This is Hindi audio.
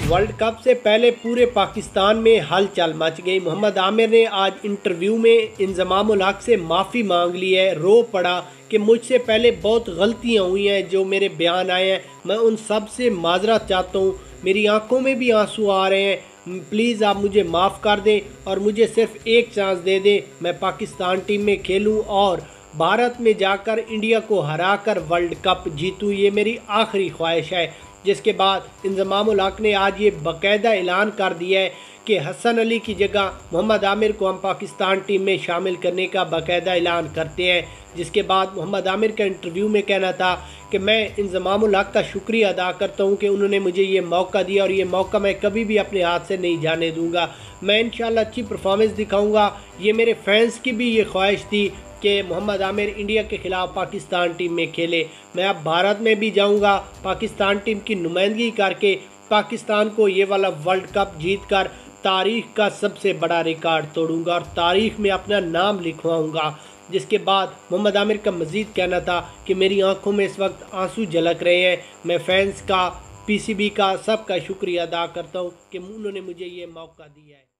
वर्ल्ड कप से पहले पूरे पाकिस्तान में हलचल मच गई। मोहम्मद आमिर ने आज इंटरव्यू में इंजमामुल हक से माफ़ी मांग ली है। रो पड़ा कि मुझसे पहले बहुत गलतियां हुई हैं, जो मेरे बयान आए हैं मैं उन सब से माजरत चाहता हूं। मेरी आंखों में भी आंसू आ रहे हैं, प्लीज़ आप मुझे माफ़ कर दें और मुझे सिर्फ एक चांस दे दें, मैं पाकिस्तान टीम में खेलूं और भारत में जाकर इंडिया को हराकर वर्ल्ड कप जीतूं। ये मेरी आखिरी ख्वाहिश है। जिसके बाद इंजमामुल हक ने आज ये बाकायदा ऐलान कर दिया है कि हसन अली की जगह मोहम्मद आमिर को हम पाकिस्तान टीम में शामिल करने का बाकायदा ऐलान करते हैं। जिसके बाद मोहम्मद आमिर का इंटरव्यू में कहना था कि मैं इंजमामुल हक का शुक्रिया अदा करता हूं कि उन्होंने मुझे ये मौका दिया और ये मौका मैं कभी भी अपने हाथ से नहीं जाने दूंगा। मैं इंशाल्लाह अच्छी परफॉर्मेंस दिखाऊंगा। ये मेरे फैंस की भी ये ख्वाहिश थी कि मोहम्मद आमिर इंडिया के ख़िलाफ़ पाकिस्तान टीम में खेले। मैं अब भारत में भी जाऊंगा, पाकिस्तान टीम की नुमाइंदगी करके पाकिस्तान को ये वाला वर्ल्ड कप जीत कर तारीख़ का सबसे बड़ा रिकॉर्ड तोड़ूंगा और तारीख़ में अपना नाम लिखवाऊंगा। जिसके बाद मोहम्मद आमिर का मज़ीद कहना था कि मेरी आंखों में इस वक्त आंसू झलक रहे हैं। मैं फैंस का, PCB का, सबका शुक्रिया अदा करता हूँ कि उन्होंने मुझे ये मौका दिया है।